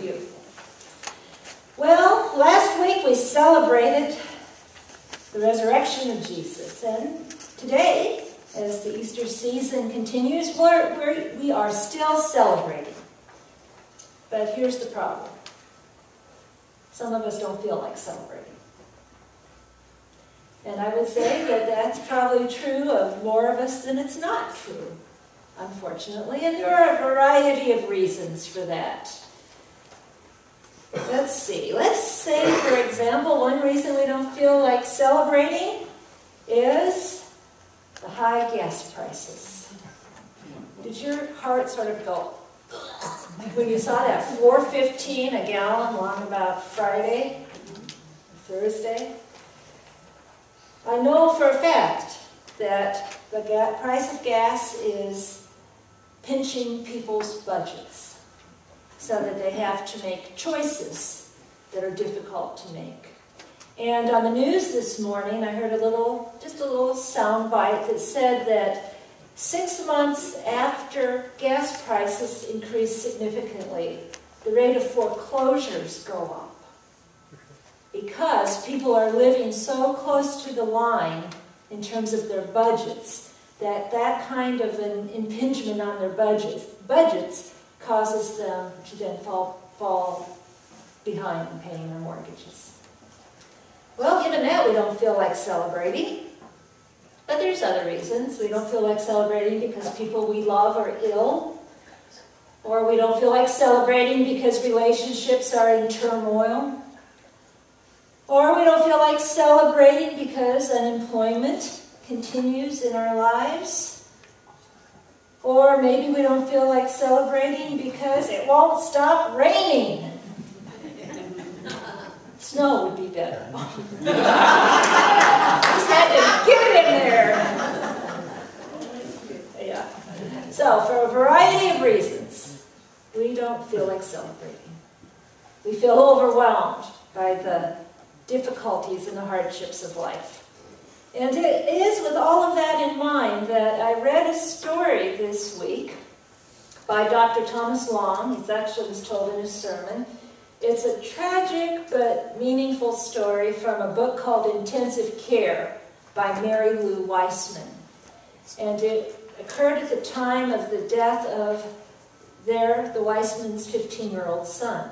beautiful. Well, last week we celebrated the resurrection of Jesus, and today, as the Easter season continues, we are still celebrating. But here's the problem. Some of us don't feel like celebrating. And I would say that that's probably true of more of us than it's not true, unfortunately. And there are a variety of reasons for that. Let's see. Let's say, for example, one reason we don't feel like celebrating is the high gas prices. Did your heart sort of go when you saw that $4.15 a gallon along about Friday, Thursday? I know for a fact that the price of gas is pinching people's budgets so that they have to make choices that are difficult to make. And on the news this morning, I heard just a little sound bite that said that 6 months after gas prices increase significantly, the rate of foreclosures go up. Because people are living so close to the line in terms of their budgets, that kind of an impingement on their budgets causes them to then fall behind in paying their mortgages. Well, given that, we don't feel like celebrating. But there's other reasons. We don't feel like celebrating because people we love are ill. Or we don't feel like celebrating because relationships are in turmoil. Or we don't feel like celebrating because unemployment continues in our lives. Or maybe we don't feel like celebrating because it won't stop raining. Snow would be better. Just had to get it in there. Yeah. So, for a variety of reasons, we don't feel like celebrating. We feel overwhelmed by the difficulties and the hardships of life. And it is with all of that in mind that I read a story this week by Dr. Thomas Long. It actually was told in his sermon. It's a tragic but meaningful story from a book called Intensive Care by Mary Lou Weissman. And it occurred at the time of the death of the Weissman's 15-year-old son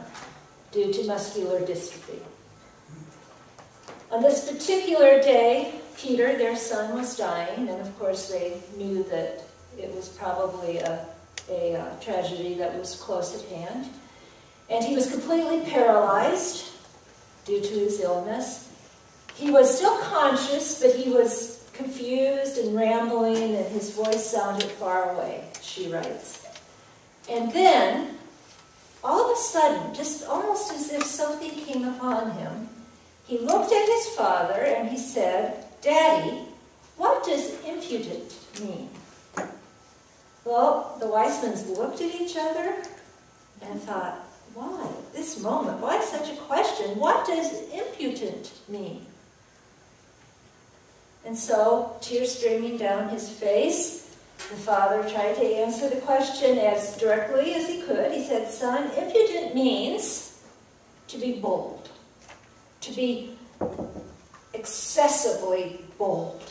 due to muscular dystrophy. On this particular day, Peter, their son, was dying, and of course they knew that it was probably a tragedy that was close at hand. And he was completely paralyzed due to his illness. He was still conscious, but he was confused and rambling, and his voice sounded far away, she writes. And then, all of a sudden, just almost as if something came upon him, he looked at his father and he said, "Daddy, what does impudent mean?" Well, the Weissmans looked at each other and thought, why this moment? Why such a question? What does impudent mean? And so, tears streaming down his face, the father tried to answer the question as directly as he could. He said, "Son, impudent means to be bold, to be excessively bold."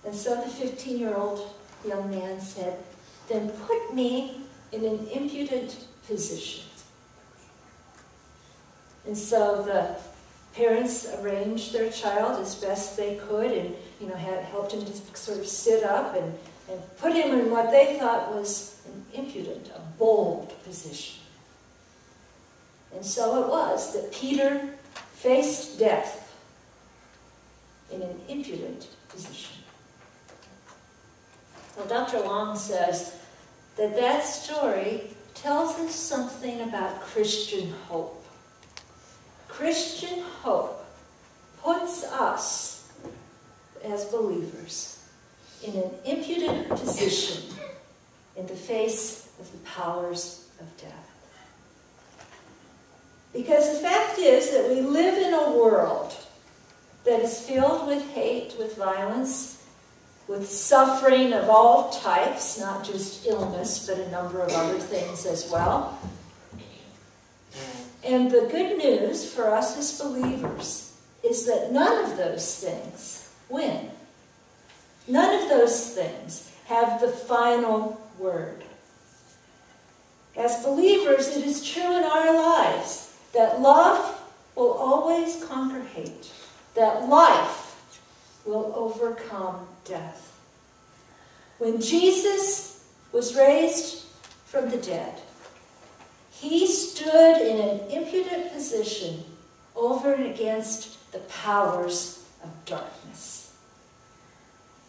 And so the 15-year-old young man said, "Then put me in an impudent position." And so the parents arranged their child as best they could, and helped him to sort of sit up and put him in what they thought was an impudent, a bold position. And so it was that Peter faced death in an impudent position. Well, Dr. Long says that story tells us something about Christian hope. Christian hope puts us, as believers, in an impudent position in the face of the powers of death. Because the fact is that we live in a world that is filled with hate, with violence, with suffering of all types, not just illness, but a number of other things as well. And the good news for us as believers is that none of those things win. None of those things have the final word. As believers, it is true in our lives that love will always conquer hate, that life will overcome death. When Jesus was raised from the dead, he stood in an impudent position over and against the powers of darkness.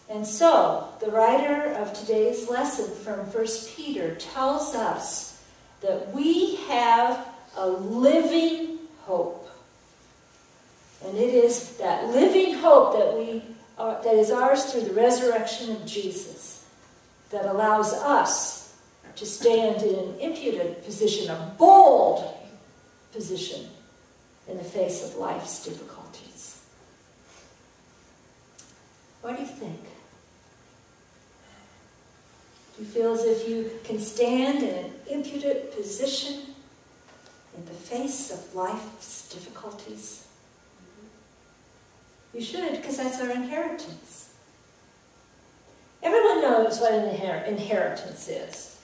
And so, the writer of today's lesson from 1 Peter tells us that we have a living hope. And it is that living hope that is ours through the resurrection of Jesus that allows us to stand in an impudent position, a bold position in the face of life's difficulties. What do you think? Do you feel as if you can stand in an impudent position in the face of life's difficulties? You should, because that's our inheritance. Everyone knows what an inheritance is.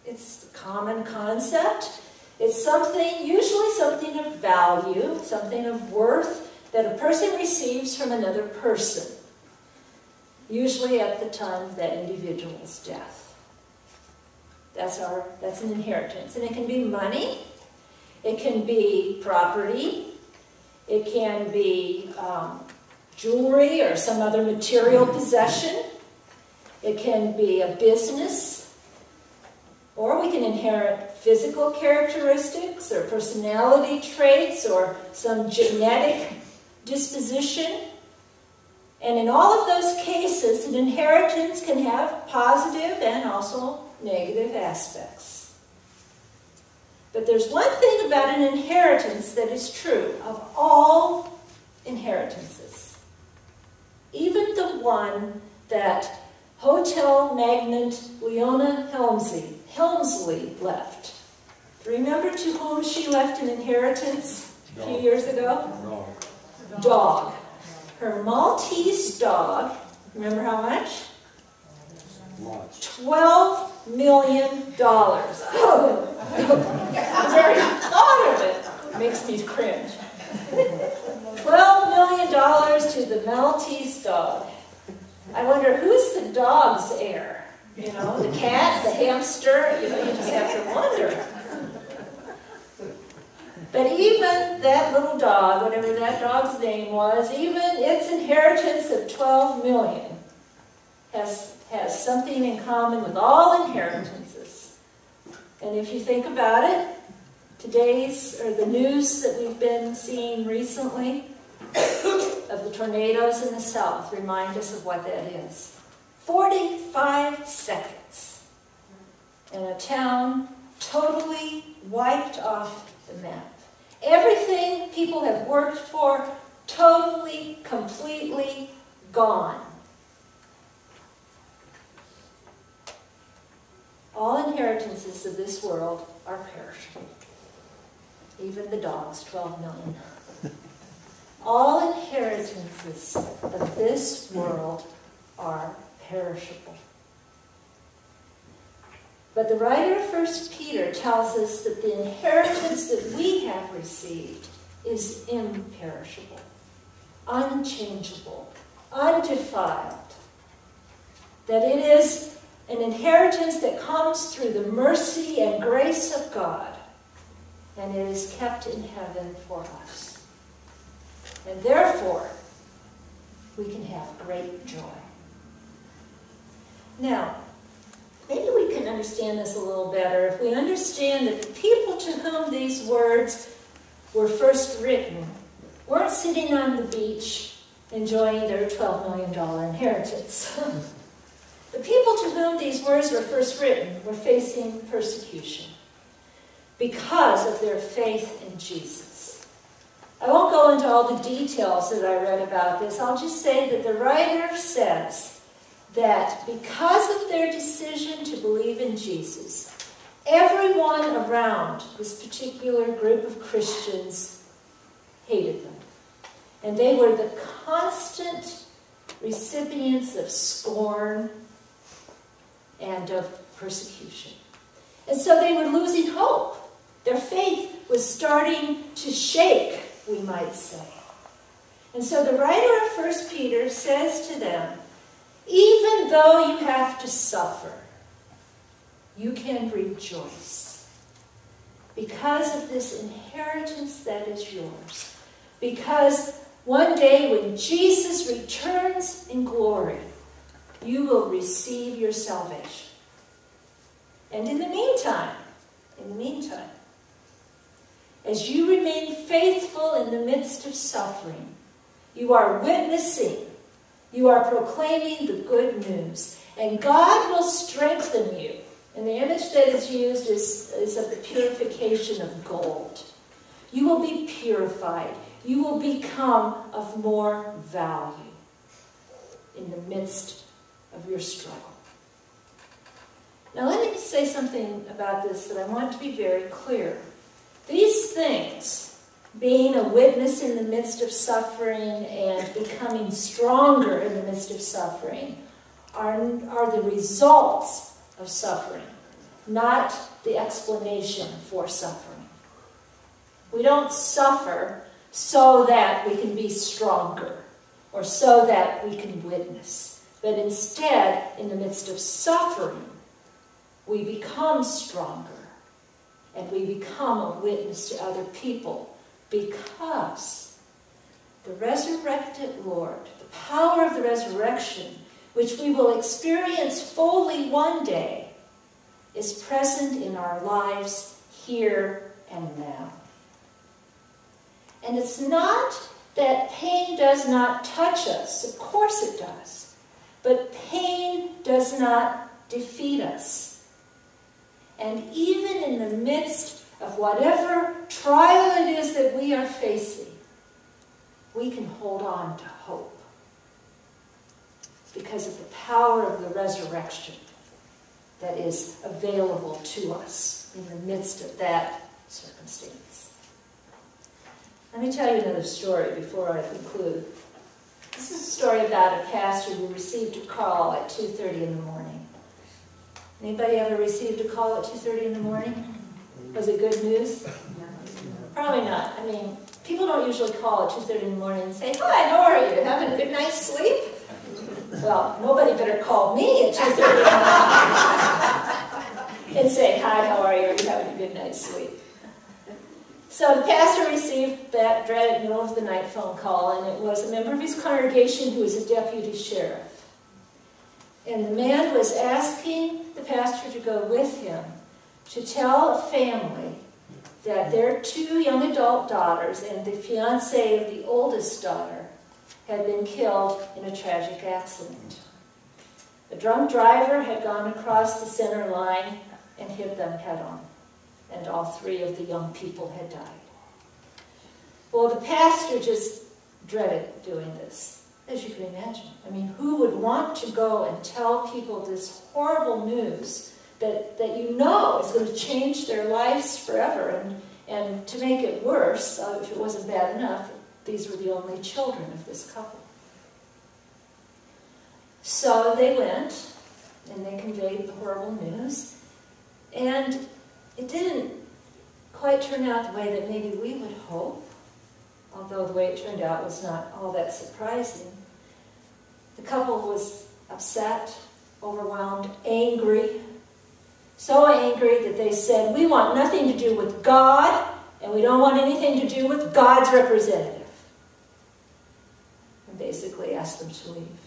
It's a common concept. It's something, usually something of value, something of worth that a person receives from another person, usually at the time of that individual's death. That's an inheritance. And it can be money, it can be property, it can be jewelry or some other material possession, it can be a business, or we can inherit physical characteristics or personality traits or some genetic disposition. And in all of those cases, an inheritance can have positive and also negative aspects. But there's one thing about an inheritance that is true of all inheritances. Even the one that hotel magnate Leona Helmsley left. Remember to whom she left an inheritance a few years ago? Dog. Her Maltese dog, remember how much? $12 million. Oh, the very thought of it makes me cringe. $12 million to the Maltese dog. I wonder, who's the dog's heir? You know, the cat, the hamster, you just have to wonder. But even that little dog, whatever that dog's name was, even its inheritance of $12 million has something in common with all inheritances. And if you think about it, the news that we've been seeing recently of the tornadoes in the south remind us of what that is. 45 seconds, and a town totally wiped off the map. Everything people have worked for, totally, completely gone. All inheritances of this world are perishable. Even the dog's 12 million. All inheritances of this world are perishable. But the writer of 1 Peter tells us that the inheritance that we have received is imperishable, unchangeable, undefiled. That it is an inheritance that comes through the mercy and grace of God, and it is kept in heaven for us. And therefore, we can have great joy. Now, maybe we can understand this a little better if we understand that the people to whom these words were first written weren't sitting on the beach enjoying their $12 million inheritance. The people to whom these words were first written were facing persecution because of their faith in Jesus. I won't go into all the details that I read about this. I'll just say that the writer says that because of their decision to believe in Jesus, Everyone around this particular group of Christians hated them. And they were the constant recipients of scorn and of persecution. And so they were losing hope. Their faith was starting to shake, we might say. And so the writer of 1 Peter says to them, even though you have to suffer, you can rejoice because of this inheritance that is yours. Because one day when Jesus returns in glory, you will receive your salvation. And in the meantime, as you remain faithful in the midst of suffering, you are witnessing, you are proclaiming the good news, and God will strengthen you. And the image that is used is of the purification of gold. You will be purified. You will become of more value in the midst of your struggle. Now let me say something about this that I want to be very clear. These things, being a witness in the midst of suffering and becoming stronger in the midst of suffering, are the results of suffering, not the explanation for suffering. We don't suffer so that we can be stronger or so that we can witness. But instead, in the midst of suffering, we become stronger and we become a witness to other people because the resurrected Lord, the power of the resurrection, which we will experience fully one day, is present in our lives here and now. And it's not that pain does not touch us. Of course it does. But pain does not defeat us. And even in the midst of whatever trial it is that we are facing, we can hold on to hope because of the power of the resurrection that is available to us in the midst of that circumstance. Let me tell you another story before I conclude. This is a story about a pastor who received a call at 2:30 in the morning. Anybody ever received a call at 2:30 in the morning? Was it good news? Probably not. I mean, people don't usually call at 2:30 in the morning and say, "Hi, how are you? Having a good night's sleep?" Well, nobody better call me at 2:30 in the morning and say, "Hi, how are you? Are you having a good night's sleep?" So the pastor received that dreaded middle of the night phone call, and it was a member of his congregation who was a deputy sheriff. And the man was asking the pastor to go with him to tell a family that their 2 young adult daughters and the fiancé of the oldest daughter had been killed in a tragic accident. A drunk driver had gone across the center line and hit them head-on, and all 3 of the young people had died. Well, the pastor just dreaded doing this, as you can imagine. I mean, who would want to go and tell people this horrible news that you know is going to change their lives forever? And to make it worse, if it wasn't bad enough, these were the only children of this couple. So they went, and they conveyed the horrible news. And it didn't quite turn out the way that maybe we would hope, although the way it turned out was not all that surprising. The couple was upset, overwhelmed, angry, so angry that they said, "We want nothing to do with God, and we don't want anything to do with God's representative." And basically asked them to leave.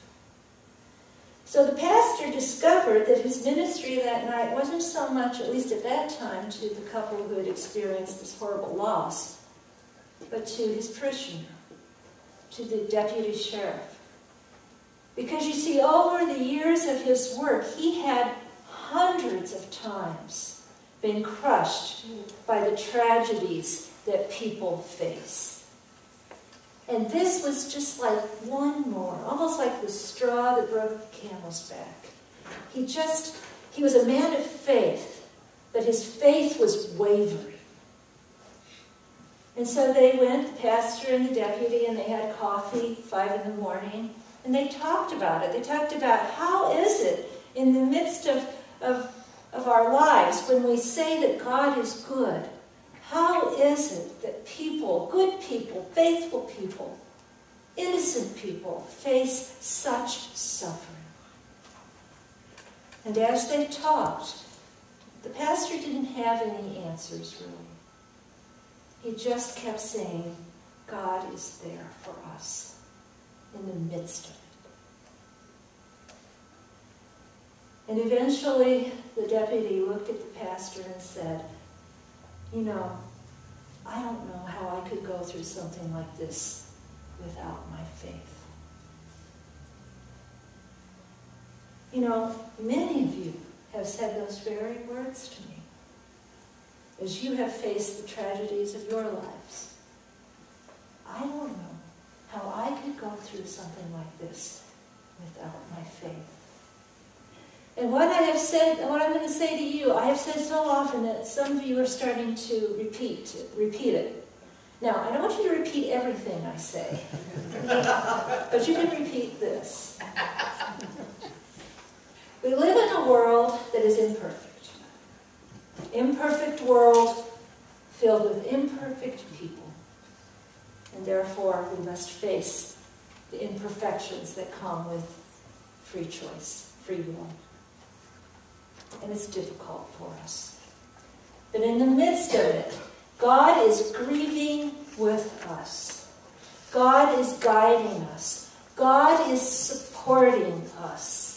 So the pastor discovered that his ministry that night wasn't so much, at least at that time, to the couple who had experienced this horrible loss, but to his parishioner, to the deputy sheriff. Because you see, over the years of his work, he had hundreds of times been crushed by the tragedies that people face. And this was just like one more, almost like the straw that broke the camel's back. He was a man of faith, but his faith was wavering. And so they went, the pastor and the deputy, and they had coffee, 5 in the morning, and they talked about it. They talked about how is it in the midst of our lives when we say that God is good, how is it that people, good people, faithful people, innocent people, face such suffering? And as they talked, the pastor didn't have any answers, really. He just kept saying, God is there for us in the midst of it. And eventually, the deputy looked at the pastor and said, you know, I don't know how I could go through something like this without my faith. You know, many of you have said those very words to me as you have faced the tragedies of your lives. I don't know how I could go through something like this without my faith. And what I have said, what I'm going to say to you, I have said so often that some of you are starting to repeat it. Now, I don't want you to repeat everything I say, but you can repeat this. We live in a world that is imperfect. Imperfect world filled with imperfect people. And therefore, we must face the imperfections that come with free choice, free will. And it's difficult for us. But in the midst of it, God is grieving with us. God is guiding us. God is supporting us.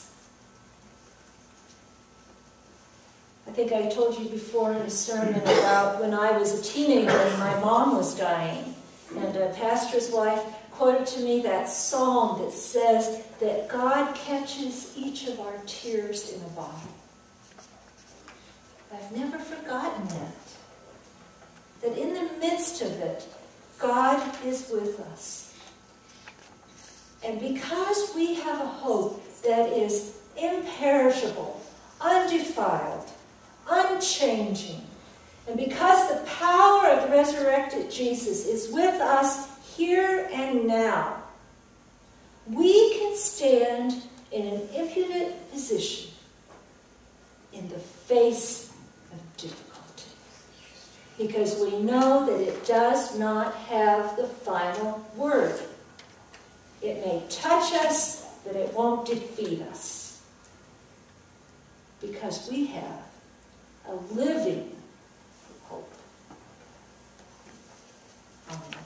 I think I told you before in a sermon about when I was a teenager and my mom was dying. And a pastor's wife quoted to me that psalm that says that God catches each of our tears in a bottle. I've never forgotten that. That in the midst of it, God is with us. And because we have a hope that is imperishable, undefiled, unchanging, and because the power of the resurrected Jesus is with us here and now, we can stand in an impudent position in the face of difficulty. Because we know that it does not have the final word. It may touch us, but it won't defeat us. Because we have a living hope. Amen.